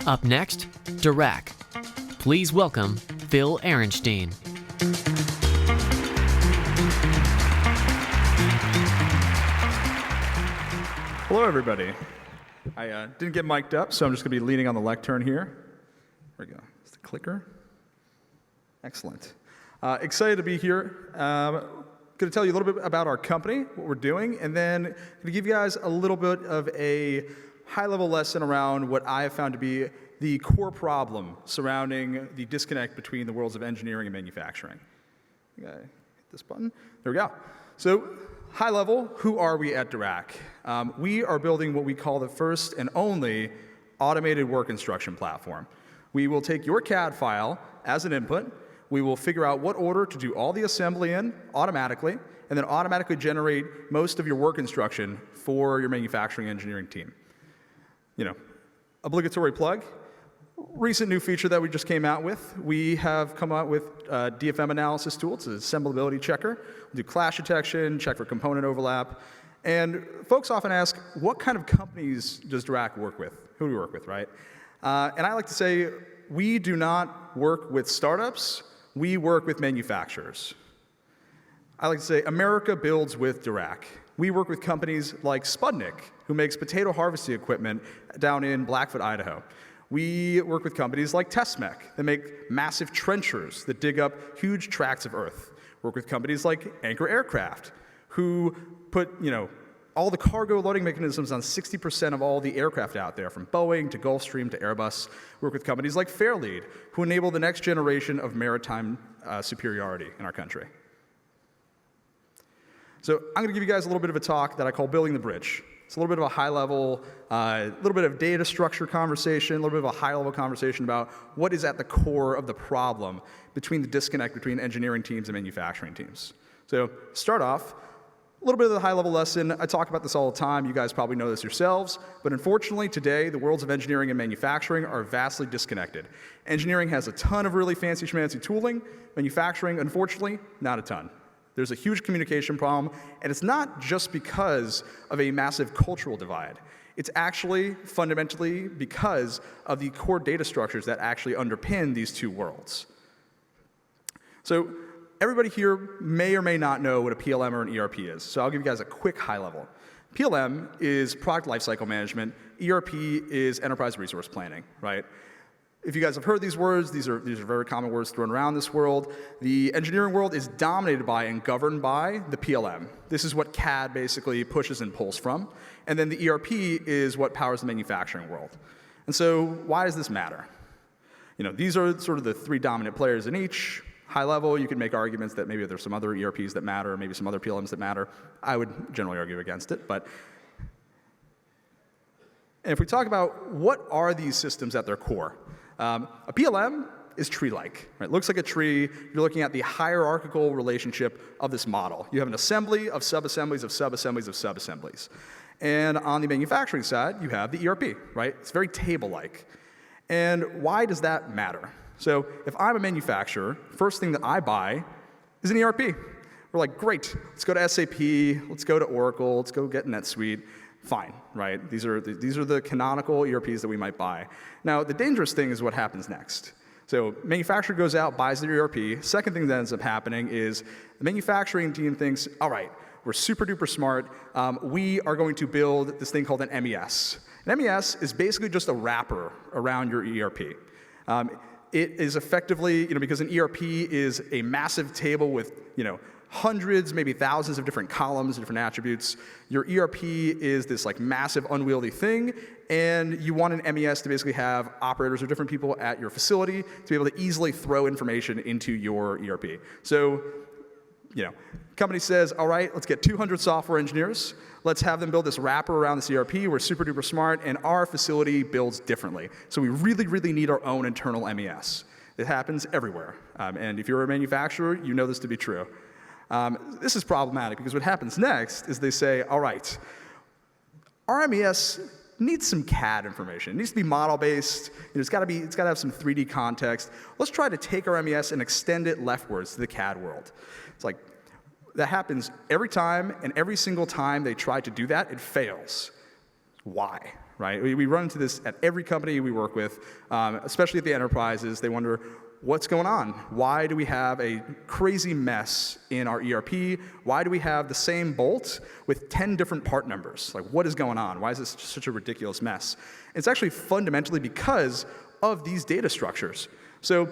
Up next, Dirac. Please welcome Phil Aronshtein. Hello, everybody. I didn't get mic'd up, so I'm just going to be leaning on the lectern here. There we go. It's the clicker. Excellent. Excited to be here. Going to tell you a little bit about our company, what we're doing, and then going to give you guys a little bit of a high-level lesson around what I have found to be the core problem surrounding the disconnect between the worlds of engineering and manufacturing. Okay, hit this button. There we go. So, high level, who are we at Dirac? We are building what we call the first and only automated work instruction platform. We will take your CAD file as an input. We will figure out what order to do all the assembly in automatically, and then automatically generate most of your work instruction for your manufacturing engineering team. You know, obligatory plug. Recent new feature that we just came out with, we have come out with a DFM analysis tool. It's an assemblability checker. We do clash detection, check for component overlap. And folks often ask, what kind of companies does Dirac work with? Who do we work with, right? And I like to say, we do not work with startups. We work with manufacturers. I like to say, America builds with Dirac. We work with companies like Spudnik, who makes potato harvesting equipment down in Blackfoot, Idaho. We work with companies like Tessmec that make massive trenchers that dig up huge tracts of earth. Work with companies like Anchor Aircraft, who put, all the cargo loading mechanisms on 60% of all the aircraft out there, from Boeing to Gulfstream to Airbus. Work with companies like Fairlead, who enable the next generation of maritime superiority in our country. So I'm going to give you guys a little bit of a talk that I call Building the Bridge. It's a little bit of a high-level, little bit of data structure conversation, a little bit of a high-level conversation about what is at the core of the problem between the disconnect between engineering teams and manufacturing teams. So start off, a little bit of the high-level lesson. I talk about this all the time. You guys probably know this yourselves. But unfortunately, today, the worlds of engineering and manufacturing are vastly disconnected. Engineering has a ton of really fancy schmancy tooling. Manufacturing, unfortunately, not a ton. There's a huge communication problem, and it's not just because of a massive cultural divide. It's actually fundamentally because of the core data structures that actually underpin these two worlds. So everybody here may or may not know what a PLM or an ERP is, so I'll give you guys a quick high level. PLM is product lifecycle management. ERP is enterprise resource planning, right? If you guys have heard these words, these are very common words thrown around this world. The engineering world is dominated by and governed by the PLM. This is what CAD basically pushes and pulls from. And then the ERP is what powers the manufacturing world. And so why does this matter? These are sort of the three dominant players in each. High level, you can make arguments that maybe there's some other ERPs that matter, maybe some other PLMs that matter. I would generally argue against it, but if we talk about what are these systems at their core, a PLM is tree-like, right? It looks like a tree. You're looking at the hierarchical relationship of this model. You have an assembly of sub-assemblies of sub-assemblies of sub-assemblies. And on the manufacturing side, you have the ERP, right? It's very table-like. And why does that matter? So if I'm a manufacturer, first thing that I buy is an ERP. We're like, great, let's go to SAP, let's go to Oracle, let's go get NetSuite. Fine, right? These are the canonical ERPs that we might buy. Now, the dangerous thing is what happens next. So manufacturer goes out, buys the ERP. Second thing that ends up happening is the manufacturing team thinks, all right, we're super duper smart. We are going to build this thing called an MES. An MES is basically just a wrapper around your ERP. It is effectively, because an ERP is a massive table with, hundreds, maybe thousands of different columns, different attributes. Your ERP is this massive unwieldy thing, and you want an MES to basically have operators or different people at your facility to be able to easily throw information into your ERP. So, company says, all right, let's get 200 software engineers. Let's have them build this wrapper around this ERP. We're super duper smart, and our facility builds differently. So we really, really need our own internal MES. It happens everywhere. And if you're a manufacturer, you know this to be true. This is problematic because what happens next is they say, all right, our MES needs some CAD information. It needs to be model-based. It's got to have some 3D context. Let's try to take our MES and extend it leftwards to the CAD world. It's like that happens every time, and every single time they try to do that, it fails. Why? right? We run into this at every company we work with, especially at the enterprises. They wonder, what's going on? Why do we have a crazy mess in our ERP? Why do we have the same bolt with 10 different part numbers? Like, what is going on? Why is this just such a ridiculous mess? It's actually fundamentally because of these data structures. So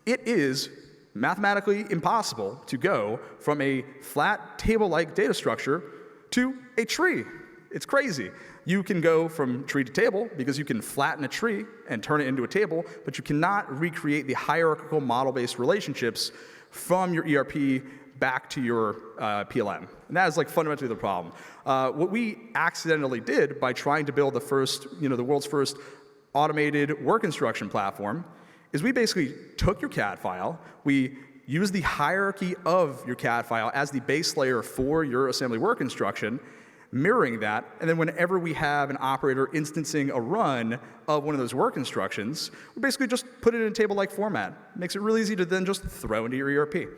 it is mathematically impossible to go from a flat table-like data structure to a tree. It's crazy. You can go from tree to table because you can flatten a tree and turn it into a table, but you cannot recreate the hierarchical model-based relationships from your ERP back to your PLM. And that is like fundamentally the problem. What we accidentally did by trying to build the world's first automated work instruction platform is we basically took your CAD file, we used the hierarchy of your CAD file as the base layer for your assembly work instruction, mirroring that, and then whenever we have an operator instancing a run of one of those work instructions, we basically just put it in a table-like format. It makes it really easy to then just throw into your ERP.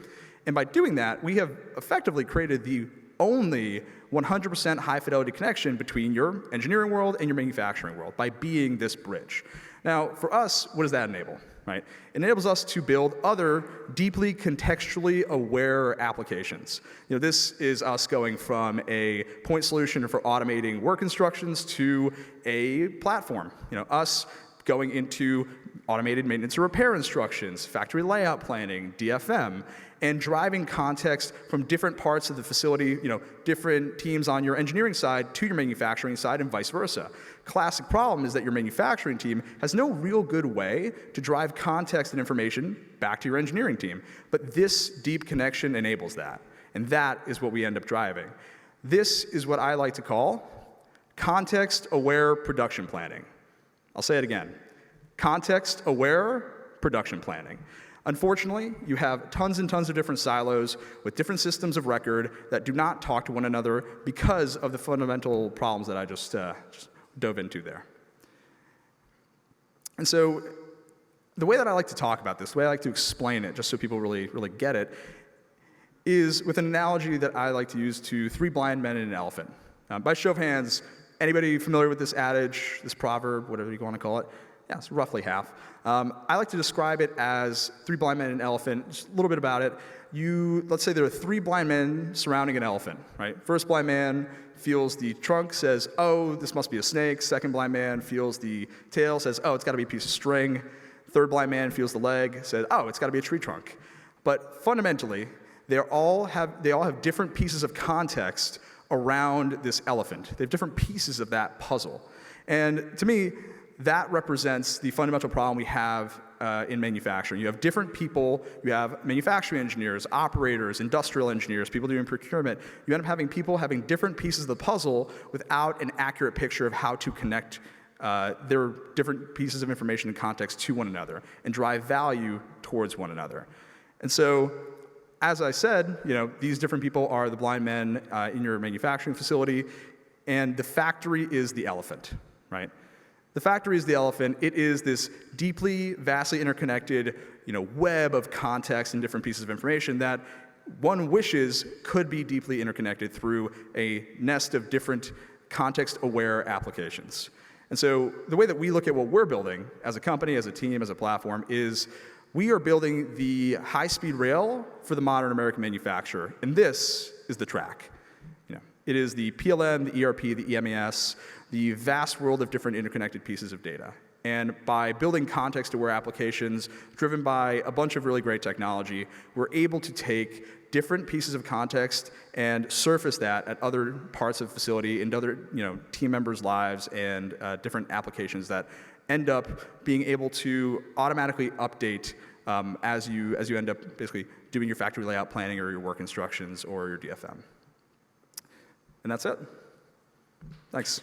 And by doing that, we have effectively created the only 100% high-fidelity connection between your engineering world and your manufacturing world by being this bridge. Now, for us, what does that enable? Right? It enables us to build other deeply contextually aware applications. This is us going from a point solution for automating work instructions to a platform. Us going into automated maintenance and repair instructions, factory layout planning, DFM, and driving context from different parts of the facility, different teams on your engineering side to your manufacturing side and vice versa. Classic problem is that your manufacturing team has no real good way to drive context and information back to your engineering team. But this deep connection enables that. And that is what we end up driving. This is what I like to call context-aware production planning. I'll say it again. Context-aware production planning. Unfortunately, you have tons and tons of different silos with different systems of record that do not talk to one another because of the fundamental problems that I just dove into there. And so the way that I like to talk about this, the way I like to explain it, just so people really, really get it, is with an analogy that I like to use to three blind men and an elephant. By show of hands, anybody familiar with this adage, this proverb, whatever you want to call it? Yeah, it's roughly half. I like to describe it as three blind men and an elephant. Just a little bit about it. Let's say there are three blind men surrounding an elephant, right? First blind man feels the trunk, says, oh, this must be a snake. Second blind man feels the tail, says, oh, it's got to be a piece of string. Third blind man feels the leg, says, oh, it's got to be a tree trunk. But fundamentally, they all have different pieces of context around this elephant. They have different pieces of that puzzle. And to me, that represents the fundamental problem we have in manufacturing. You have different people. You have manufacturing engineers, operators, industrial engineers, people doing procurement. You end up having people having different pieces of the puzzle without an accurate picture of how to connect their different pieces of information and context to one another and drive value towards one another. And so, as I said, these different people are the blind men in your manufacturing facility, and the factory is the elephant, right? The factory is the elephant. It is this deeply, vastly interconnected, web of context and different pieces of information that one wishes could be deeply interconnected through a nest of different context-aware applications. And so the way that we look at what we're building as a company, as a team, as a platform, is we are building the high-speed rail for the modern American manufacturer, and this is the track. It is the PLM, the ERP, the EMES, the vast world of different interconnected pieces of data. And by building context-aware applications driven by a bunch of really great technology, we're able to take different pieces of context and surface that at other parts of the facility, into other team members' lives, and different applications that end up being able to automatically update as you end up basically doing your factory layout planning or your work instructions or your DFM. And that's it. Thanks.